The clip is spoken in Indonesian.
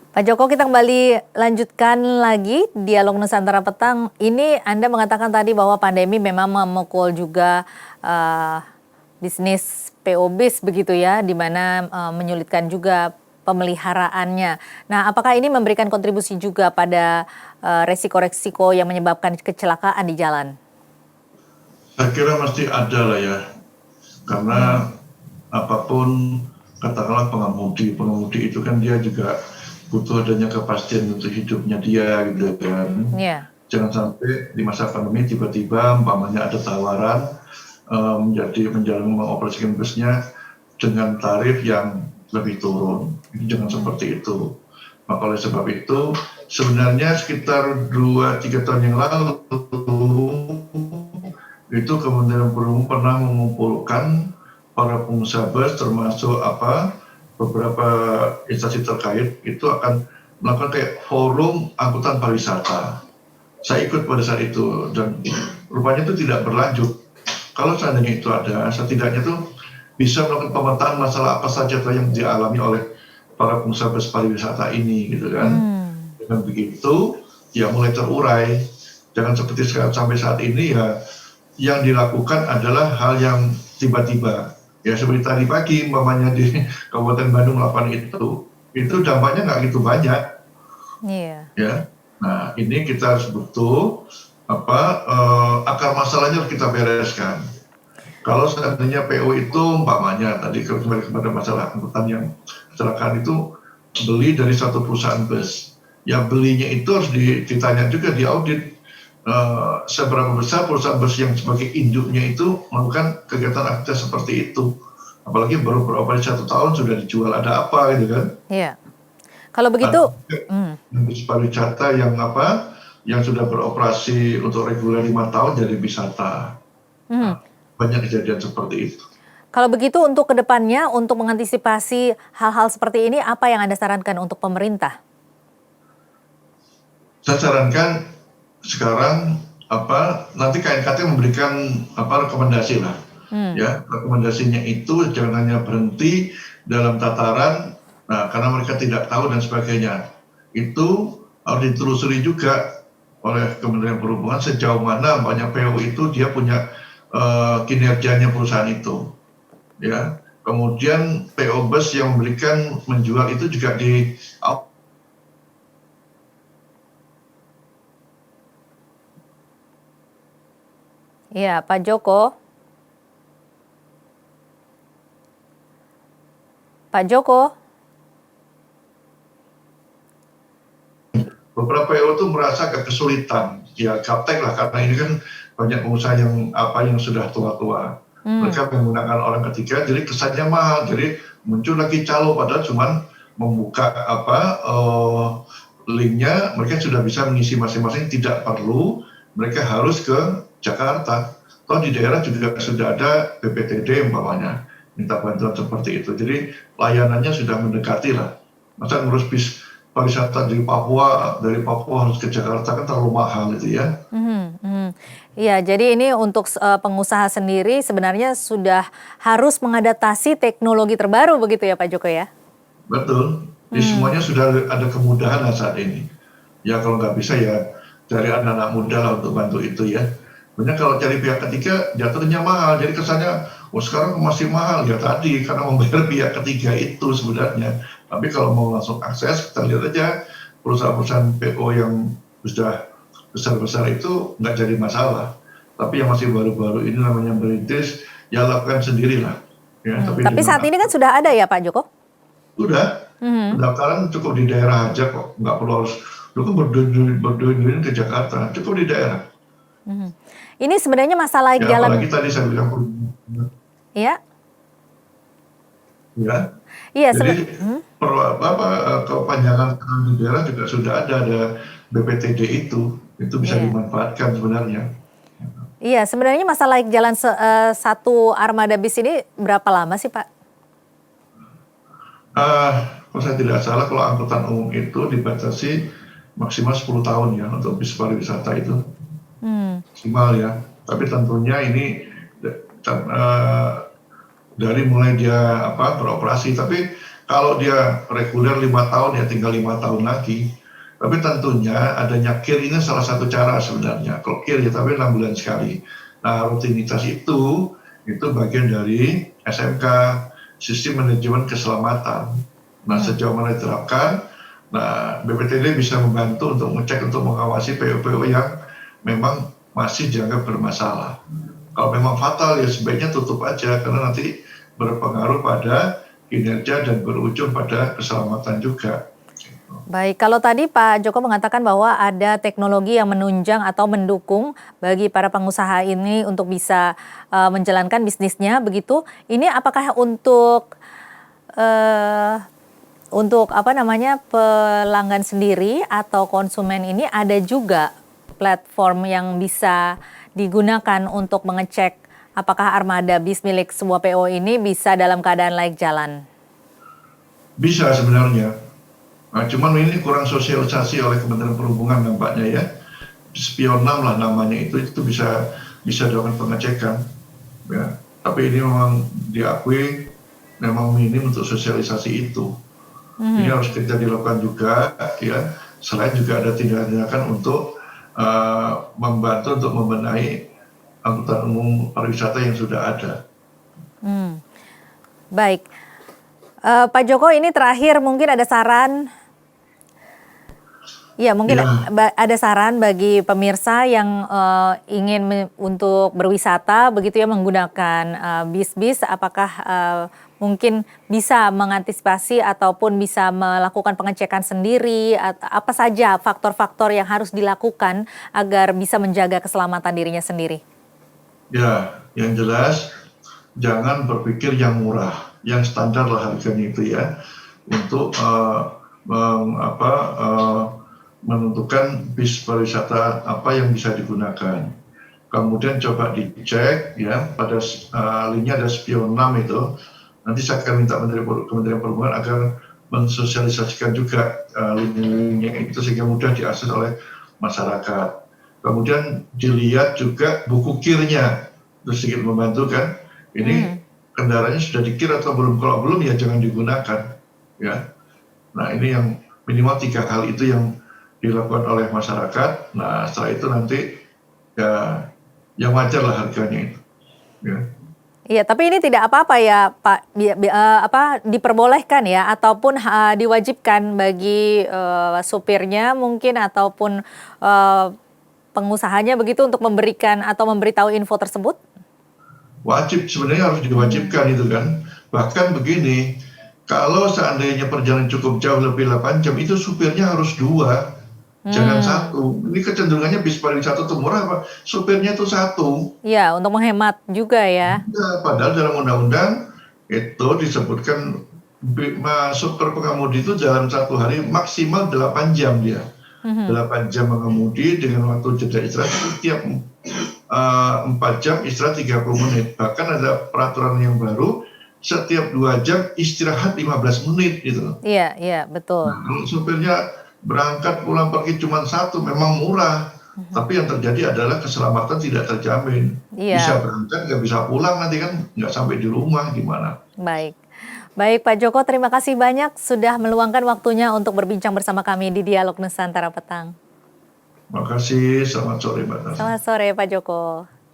Pak Joko, kita kembali lanjutkan lagi dialog Nusantara Petang. Ini Anda mengatakan tadi bahwa pandemi memang memukul juga eh, bisnis PO bis begitu ya, di mana menyulitkan juga pemeliharaannya. Nah, apakah ini memberikan kontribusi juga pada resiko-resiko yang menyebabkan kecelakaan di jalan? Saya kira mesti ada lah ya, Hmm, karena apapun katakanlah pengemudi itu kan dia juga butuh adanya kepastian untuk hidupnya dia gitu kan. ya. Jangan sampai di masa pandemi tiba-tiba umpamanya ada tawaran menjadi mengoperasikan busnya dengan tarif yang lebih turun. Jangan Hmm, seperti itu. Maka oleh sebab itu sebenarnya sekitar 2-3 tahun yang lalu itu Kementerian Perhubungan pernah mengumpulkan para pengusaha bus termasuk beberapa instansi terkait itu akan melakukan kayak forum angkutan pariwisata. Saya ikut pada saat itu dan rupanya itu tidak berlanjut. Kalau seandainya itu ada, setidaknya itu bisa melakukan pemetaan masalah apa saja yang dialami oleh para pengusaha bus pariwisata ini gitu kan. hmm, Dengan begitu ya mulai terurai. Jangan seperti sampai saat ini ya yang dilakukan adalah hal yang tiba-tiba. Ya seperti tadi pagi umpamanya di Kabupaten Bandung 8 itu dampaknya nggak gitu banyak iya. ya. Nah ini kita harus butuh akar masalahnya harus kita bereskan. Kalau seandainya PO itu umpamanya tadi kembali kepada masalah angkutan yang kecelakaan itu beli dari satu perusahaan bus. Ya belinya itu harus ditanya juga diaudit seberapa besar perusahaan bus yang sebagai induknya itu melakukan kegiatan aktivitas seperti itu. Apalagi baru beroperasi 1 tahun sudah dijual, ada apa gitu kan. Iya. Kalau begitu, Atau hmm, bus pariwisata yang sudah beroperasi untuk reguler 5 tahun jadi wisata. hmm. Nah, banyak kejadian seperti itu. Kalau begitu untuk kedepannya, untuk mengantisipasi hal-hal seperti ini, apa yang Anda sarankan untuk pemerintah? Saya sarankan sekarang nanti KNKT memberikan rekomendasi lah Hmm, ya, rekomendasinya itu jangan hanya berhenti dalam tataran karena mereka tidak tahu dan sebagainya, itu harus ditelusuri juga oleh Kementerian Perhubungan sejauh mana banyak PO itu dia punya kinerjanya perusahaan itu ya, kemudian PO bus yang menjual itu juga di. ya, Pak Joko. Pak Joko. Beberapa PO itu merasa agak kesulitan, ya gaptek lah karena ini kan banyak pengusaha yang sudah tua-tua. Hmm, Mereka menggunakan orang ketiga, jadi kesannya mahal. Jadi muncul lagi calo padahal cuman membuka linknya, mereka sudah bisa mengisi masing-masing, tidak perlu mereka harus ke Jakarta. Toh di daerah juga sudah ada BPTD umpamanya, minta bantuan seperti itu. Jadi layanannya sudah mendekati lah. Masa ngurus bis pariwisata dari Papua harus ke Jakarta kan terlalu mahal itu ya. mhm, mhm. Iya, jadi ini untuk pengusaha sendiri sebenarnya sudah harus mengadaptasi teknologi terbaru begitu ya Pak Joko ya? Betul. Jadi Hmm, semuanya sudah ada kemudahan lah saat ini. Ya kalau nggak bisa ya cari anak-anak muda lah untuk bantu itu ya. Sebenarnya kalau cari pihak ketiga jatuhnya mahal. Jadi kesannya, oh sekarang masih mahal ya tadi karena membayar pihak ketiga itu sebenarnya. Tapi kalau mau langsung akses, kita lihat aja perusahaan-perusahaan PO yang sudah besar-besar itu nggak jadi masalah. Tapi yang masih baru-baru ini namanya merintis, ya lakukan sendirilah. Ya, tapi tapi saat dengan ini kan sudah ada ya Pak Joko? udah, Mhm, pendaftaran cukup di daerah aja kok, nggak perlu harus dulu berduyun-duyun ke Jakarta, cukup di daerah. mhm. Ini sebenarnya masalah Ya jalan, apalagi tadi saya bilang ya? ya, Iya, jadi mhm, kepanjangan tangan di daerah juga sudah ada BPTD itu bisa iya. dimanfaatkan sebenarnya. Iya, sebenarnya masalah jalan satu armada bis ini berapa lama sih Pak? Kalau saya tidak salah kalau angkutan umum itu dibatasi maksimal 10 tahun ya untuk bis pariwisata itu Hmm, maksimal ya. Tapi tentunya ini dari mulai dia beroperasi. Tapi Kalau dia reguler 5 tahun ya tinggal 5 tahun lagi. Tapi tentunya adanya KIR ini salah satu cara sebenarnya. Kalau KIR ya tapi 6 bulan sekali. Nah rutinitas itu bagian dari SMK, Sistem Manajemen Keselamatan. Nah sejauh mana diterapkan, nah BPTD bisa membantu untuk ngecek, untuk mengawasi PO-PO yang memang masih dianggap bermasalah. Kalau memang fatal ya sebaiknya tutup aja, karena nanti berpengaruh pada kinerja dan berujung pada keselamatan juga. Baik, kalau tadi Pak Joko mengatakan bahwa ada teknologi yang menunjang atau mendukung bagi para pengusaha ini untuk bisa menjalankan bisnisnya, begitu. Ini apakah untuk apa namanya pelanggan sendiri atau konsumen ini ada juga platform yang bisa digunakan untuk mengecek apakah armada bis milik sebuah PO ini bisa dalam keadaan layak jalan? Bisa sebenarnya. Nah, cuman ini kurang sosialisasi oleh Kementerian Perhubungan nampaknya ya. Spion 6 lah namanya itu bisa dilakukan pengecekan. Ya. Tapi ini memang diakui memang minim untuk sosialisasi itu. Ini harus kita dilakukan juga ya. Selain juga ada tindakan untuk membantu untuk membenahi angkutan umum pariwisata yang sudah ada. Baik. Pak Joko, ini terakhir mungkin ada saran. Ya, mungkin ada saran bagi pemirsa yang ingin untuk berwisata begitu ya menggunakan bis-bis, apakah mungkin bisa mengantisipasi ataupun bisa melakukan pengecekan sendiri, apa saja faktor-faktor yang harus dilakukan agar bisa menjaga keselamatan dirinya sendiri? Ya, yang jelas jangan berpikir yang murah, yang standar lah harganya itu ya, untuk menentukan bis pariwisata apa yang bisa digunakan. Kemudian coba dicek ya, pada linknya ada Spion 6 itu. Nanti saya akan minta Kementerian Perhubungan agar mensosialisasikan juga link-linknya itu sehingga mudah diakses oleh masyarakat. Kemudian dilihat juga buku KIR-nya, terus sedikit membantu kan. Ini kendaraannya sudah di-KIR atau belum? Kalau belum ya jangan digunakan. Ya. Nah ini yang minimal 3 hal itu yang dilakukan oleh masyarakat. Nah setelah itu nanti ya yang wajar lah harganya itu. Ya. Iya, tapi ini tidak apa-apa ya Pak, diperbolehkan ya ataupun diwajibkan bagi supirnya mungkin ataupun pengusahanya begitu untuk memberikan atau memberitahu info tersebut? Wajib, sebenarnya harus diwajibkan itu kan. Bahkan begini, kalau seandainya perjalanan cukup jauh lebih 8 jam itu supirnya harus 2. Jangan 1. Ini kecenderungannya bis pariwisata itu murah apa? Supirnya itu 1. Iya, untuk menghemat juga ya. Ya, padahal dalam undang-undang itu disebutkan supir pengemudi itu dalam 1 hari maksimal 8 jam dia. 8 jam mengemudi dengan waktu jeda istirahat setiap 4 jam istirahat 30 menit. Bahkan ada peraturan yang baru setiap 2 jam istirahat 15 menit gitu. Iya, betul. Nah, kalau supirnya berangkat pulang pergi cuma 1 memang murah, tapi yang terjadi adalah keselamatan tidak terjamin. Bisa berangkat nggak bisa pulang nanti kan nggak sampai di rumah gimana. Baik Pak Joko, terima kasih banyak sudah meluangkan waktunya untuk berbincang bersama kami di Dialog Nusantara Petang. Terima kasih, selamat sore Mbak Tasya. Selamat sore Pak Joko.